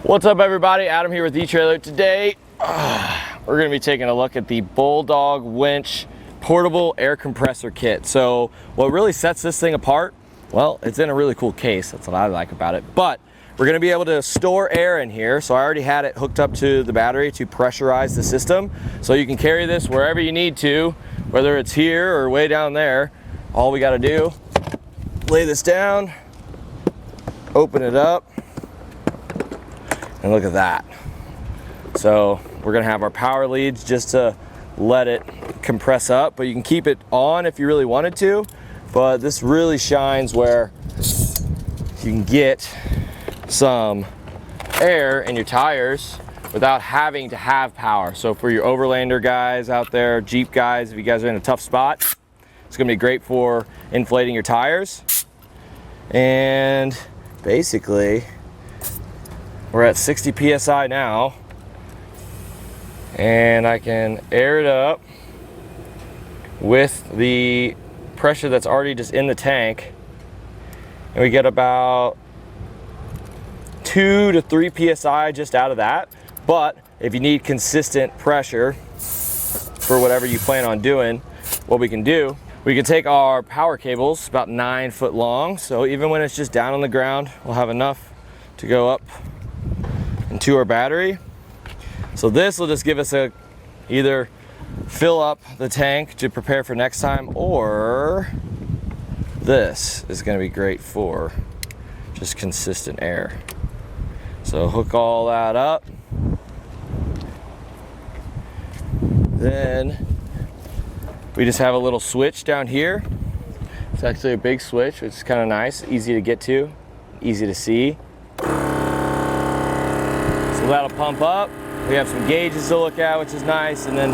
What's up, everybody? Adam here with eTrailer. Today we're going to be taking a look at the Bulldog Winch portable air compressor kit. So what really sets this thing apart, well, it's in a really cool case. That's what I like about it. But we're going to be able to store air in here. So I already had it hooked up to the battery to pressurize the system, so you can carry this wherever you need to, whether it's here or way down there. All we got to do, lay this down, open it up, and look at that. So we're gonna have our power leads just to let it compress up, but you can keep it on if you really wanted to. But this really shines where you can get some air in your tires without having to have power. So for your Overlander guys out there, Jeep guys, if you guys are in a tough spot, it's gonna be great for inflating your tires. And basically, we're at 60 PSI now, and I can air it up with the pressure that's already just in the tank, and we get about 2 to 3 PSI just out of that. But if you need consistent pressure for whatever you plan on doing, what we can do, we can take our power cables, about 9 foot long, so even when it's just down on the ground, we'll have enough to go up into our battery. So this will just give us a either fill up the tank to prepare for next time, or this is going to be great for just consistent air. So hook all that up, then we just have a little switch down here. It's actually a big switch, which is kind of nice, easy to get to, easy to see. So that'll pump up. We have some gauges to look at, which is nice, and then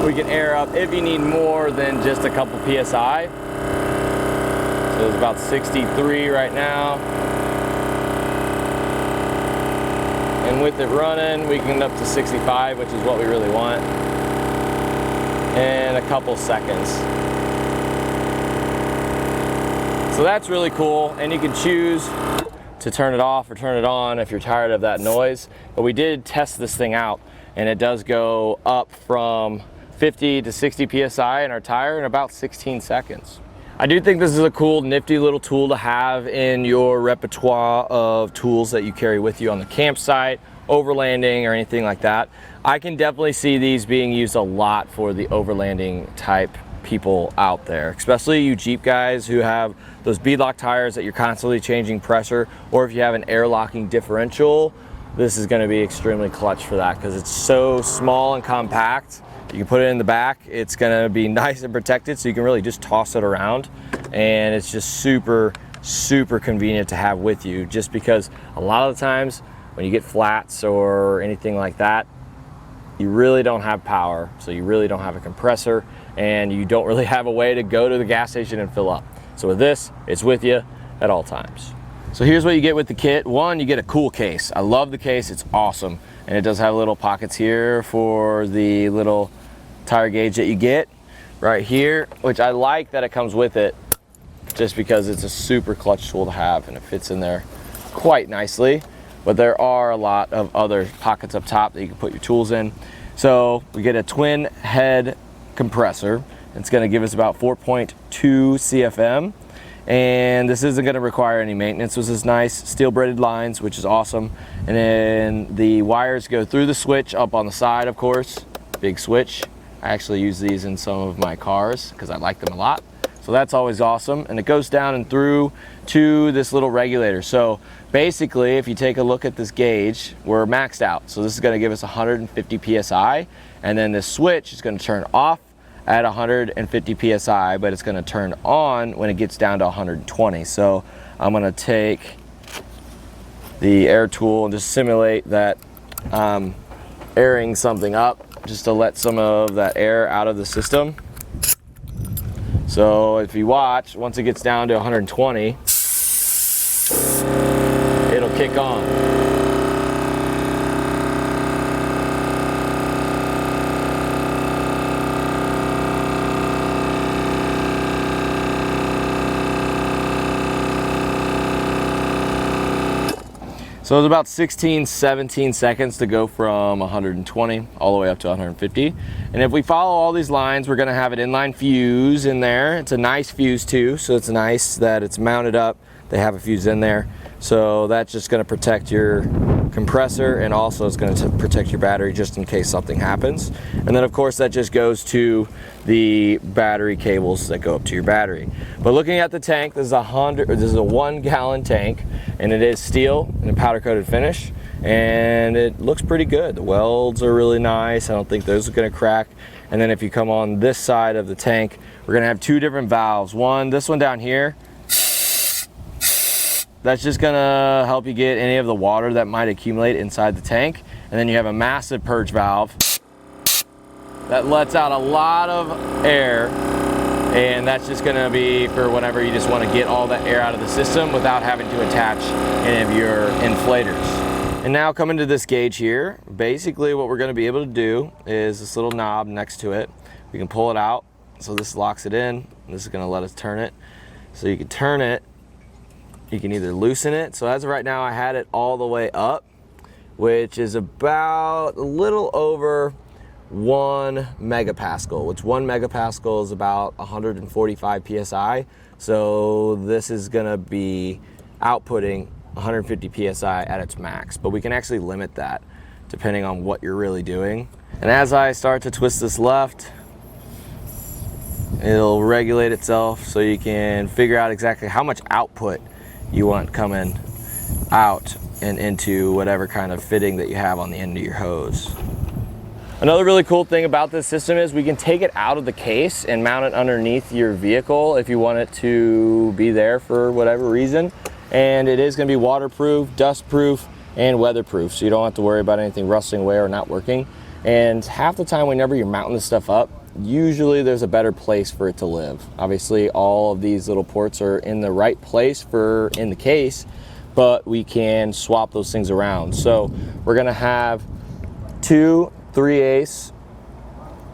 we can air up if you need more than just a couple PSI. So it's about 63 right now. And with it running, we can get up to 65, which is what we really want, in a couple seconds. So that's really cool, and you can choose to turn it off or turn it on if you're tired of that noise. But we did test this thing out, and it does go up from 50 to 60 PSI in our tire in about 16 seconds. I do think this is a cool, nifty little tool to have in your repertoire of tools that you carry with you on the campsite, overlanding, or anything like that. I can definitely see these being used a lot for the overlanding type people out there, especially you Jeep guys who have those beadlock tires that you're constantly changing pressure, or if you have an air locking differential, this is going to be extremely clutch for that because it's so small and compact. You can put it in the back, it's going to be nice and protected, so you can really just toss it around, and it's just super convenient to have with you, just because a lot of the times when you get flats or anything like that, you really don't have power, so you really don't have a compressor, and you don't really have a way to go to the gas station and fill up. So with this, it's with you at all times. So here's what you get with the kit. One, you get a cool case. I love the case, it's awesome. And it does have little pockets here for the little tire gauge that you get right here, which I like that it comes with it, just because it's a super clutch tool to have, and it fits in there quite nicely. But there are a lot of other pockets up top that you can put your tools in. So we get a twin head compressor. It's going to give us about 4.2 CFM, and this isn't going to require any maintenance, which is nice. Steel braided lines, which is awesome. And then the wires go through the switch up on the side, of course. Big switch. I actually use these in some of my cars because I like them a lot. So that's always awesome. And it goes down and through to this little regulator. So basically, if you take a look at this gauge, we're maxed out. So this is going to give us 150 PSI. And then this switch is going to turn off at 150 PSI, but it's going to turn on when it gets down to 120. So I'm going to take the air tool and just simulate that airing something up, just to let some of that air out of the system. So if you watch, once it gets down to 120, it'll kick on. So it's about 16, 17 seconds to go from 120 all the way up to 150. And if we follow all these lines, we're gonna have an inline fuse in there. It's a nice fuse too, so it's nice that it's mounted up. They have a fuse in there. So that's just gonna protect your compressor, and also it's gonna protect your battery just in case something happens. And then of course that just goes to the battery cables that go up to your battery. But looking at the tank, this is a 1 gallon tank, and it is steel and a powder coated finish, and it looks pretty good. The welds are really nice. I don't think those are gonna crack. And then if you come on this side of the tank, we're gonna have 2 different valves. This one down here, that's just gonna help you get any of the water that might accumulate inside the tank. And then you have a massive purge valve that lets out a lot of air, and that's just gonna be for whenever you just wanna get all that air out of the system without having to attach any of your inflators. And now coming to this gauge here, basically what we're gonna be able to do is this little knob next to it. We can pull it out, so this locks it in. This is gonna let us turn it. So you can turn it, you can either loosen it. So as of right now, I had it all the way up, which is about a little over 1 megapascal, which 1 megapascal is about 145 PSI. So this is gonna be outputting 150 PSI at its max, but we can actually limit that depending on what you're really doing. And as I start to twist this left, it'll regulate itself so you can figure out exactly how much output you want coming out and into whatever kind of fitting that you have on the end of your hose. Another really cool thing about this system is we can take it out of the case and mount it underneath your vehicle if you want it to be there for whatever reason. And it is going to be waterproof, dustproof, and weatherproof, so you don't have to worry about anything rusting away or not working. And half the time whenever you're mounting this stuff up, usually there's a better place for it to live. Obviously all of these little ports are in the right place in the case, but we can swap those things around. So we're gonna have 2 3/8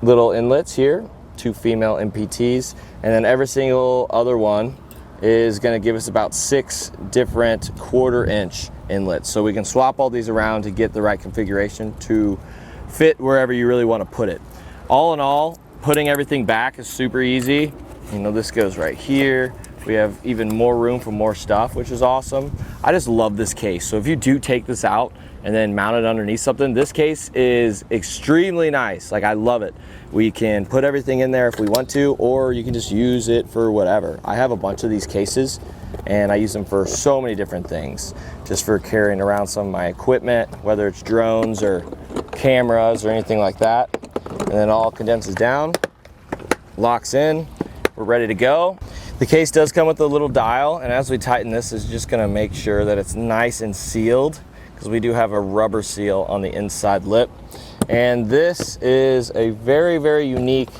little inlets here, 2 female MPTs, and then every single other one is gonna give us about 6 different 1/4 inch inlets. So we can swap all these around to get the right configuration to fit wherever you really wanna put it. All in all, putting everything back is super easy. You know, this goes right here. We have even more room for more stuff, which is awesome. I just love this case. So if you do take this out and then mount it underneath something, this case is extremely nice. Like, I love it. We can put everything in there if we want to, or you can just use it for whatever. I have a bunch of these cases and I use them for so many different things. Just for carrying around some of my equipment, whether it's drones or cameras or anything like that. And then all condenses down, locks in, we're ready to go. The case does come with a little dial, and as we tighten this, it's just gonna make sure that it's nice and sealed, because we do have a rubber seal on the inside lip. And this is a very, very unique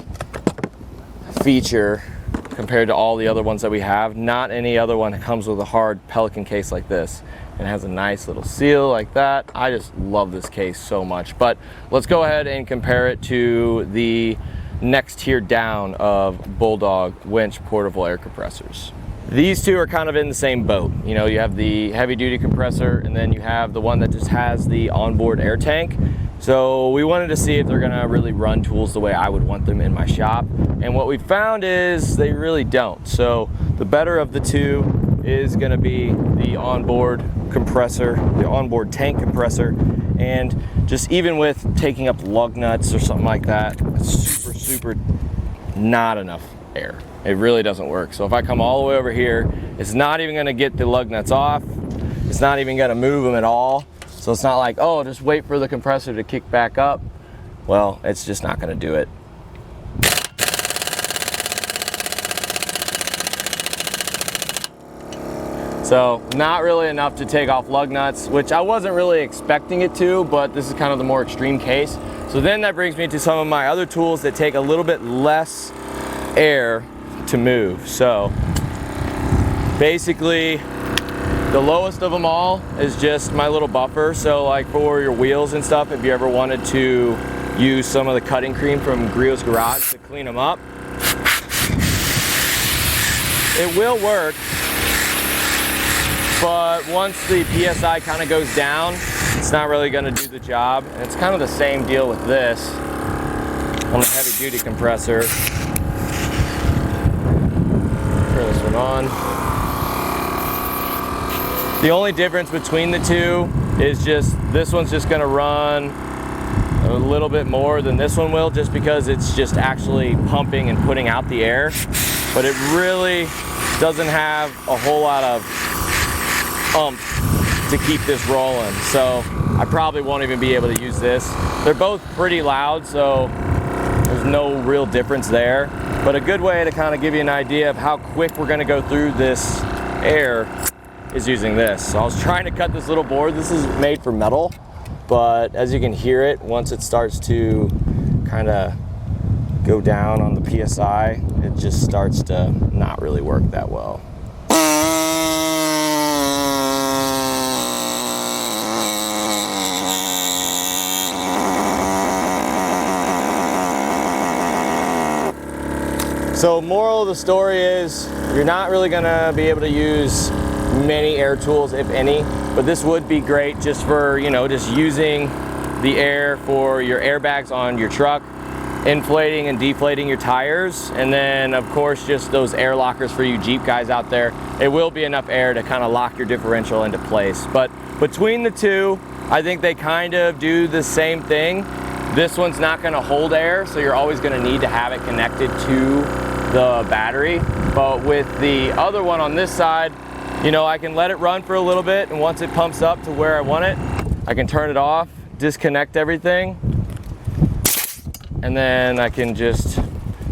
feature compared to all the other ones that we have. Not any other one comes with a hard Pelican case like this. It has a nice little seal like that. I just love this case so much. But let's go ahead and compare it to the next tier down of Bulldog Winch portable air compressors. These two are kind of in the same boat. You know, you have the heavy duty compressor, and then you have the one that just has the onboard air tank. So we wanted to see if they're gonna really run tools the way I would want them in my shop. And what we found is they really don't. So the better of the two is gonna be the onboard compressor, the onboard tank compressor. And just even with taking up lug nuts or something like that, it's super not enough air. It really doesn't work. So if I come all the way over here, it's not even gonna get the lug nuts off. It's not even gonna move them at all. So it's not like, oh, just wait for the compressor to kick back up. Well, it's just not gonna do it. So not really enough to take off lug nuts, which I wasn't really expecting it to, but this is kind of the more extreme case. So then that brings me to some of my other tools that take a little bit less air to move. So basically, the lowest of them all is just my little buffer. So like for your wheels and stuff, if you ever wanted to use some of the cutting cream from Griot's Garage to clean them up, it will work. but once the PSI kind of goes down, it's not really going to do the job. And it's kind of the same deal with this on the heavy duty compressor. Turn this one on. The only difference between the two is just this one's just going to run a little bit more than this one will, just because it's just actually pumping and putting out the air, but it really doesn't have a whole lot of oomph to keep this rolling. So I probably won't even be able to use this. They're both pretty loud, so there's no real difference there, but a good way to kind of give you an idea of how quick we're going to go through this air is using this. So I was trying to cut this little board. This is made for metal, but as you can hear it, once it starts to kind of go down on the PSI, it just starts to not really work that well. So moral of the story is you're not really gonna be able to use many air tools, if any, but this would be great just for, you know, just using the air for your airbags on your truck, inflating and deflating your tires, and then of course just those air lockers for you Jeep guys out there. It will be enough air to kind of lock your differential into place. But between the two, I think they kind of do the same thing. This one's not going to hold air, so you're always going to need to have it connected to the battery. But with the other one on this side, you know, I can let it run for a little bit, and once it pumps up to where I want it, I can turn it off, disconnect everything, and then I can just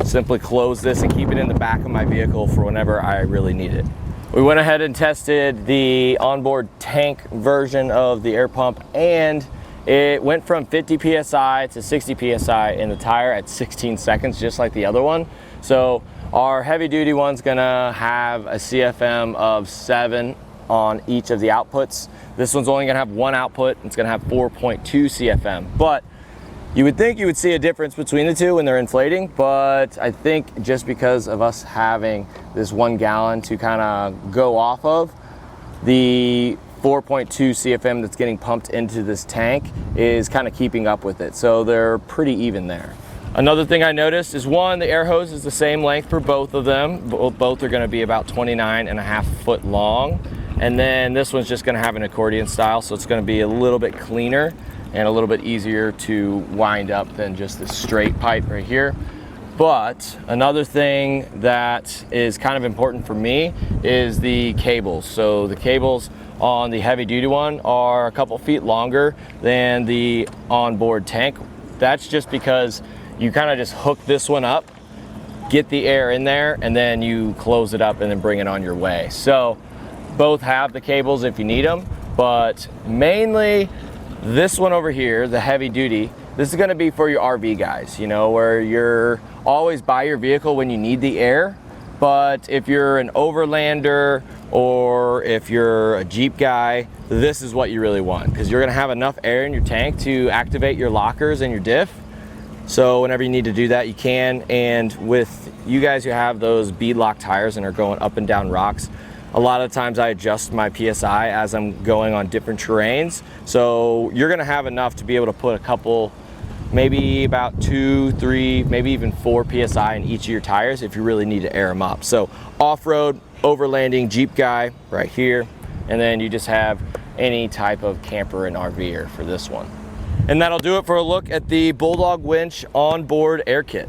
simply close this and keep it in the back of my vehicle for whenever I really need it. We went ahead and tested the onboard tank version of the air pump, and it went from 50 PSI to 60 PSI in the tire at 16 seconds, just like the other one. So our heavy duty one's gonna have a CFM of 7 on each of the outputs. This one's only gonna have one output. It's gonna have 4.2 CFM. But you would think you would see a difference between the two when they're inflating, but I think just because of us having this 1 gallon to kind of go off of, the 4.2 CFM that's getting pumped into this tank is kind of keeping up with it. So they're pretty even there. Another thing I noticed is, one, the air hose is the same length for both of them. Both are going to be about 29.5 foot long. And then this one's just going to have an accordion style, so it's going to be a little bit cleaner and a little bit easier to wind up than just this straight pipe right here. But another thing that is kind of important for me is the cables. So the cables on the heavy duty one are a couple feet longer than the onboard tank. That's just because you kind of just hook this one up, get the air in there, and then you close it up and then bring it on your way. So both have the cables if you need them, but mainly this one over here, the heavy duty, this is going to be for your RV guys, you know, where you're always by your vehicle when you need the air. But if you're an Overlander or if you're a Jeep guy, this is what you really want, because you're going to have enough air in your tank to activate your lockers and your diff. So whenever you need to do that, you can. And with you guys who have those beadlock tires and are going up and down rocks, a lot of times I adjust my PSI as I'm going on different terrains. So you're gonna have enough to be able to put a couple, maybe about 2, 3, maybe even 4 PSI in each of your tires if you really need to air them up. So off-road, overlanding, Jeep guy right here, and then you just have any type of camper and RVer for this one. And that'll do it for a look at the Bulldog Winch onboard air kit.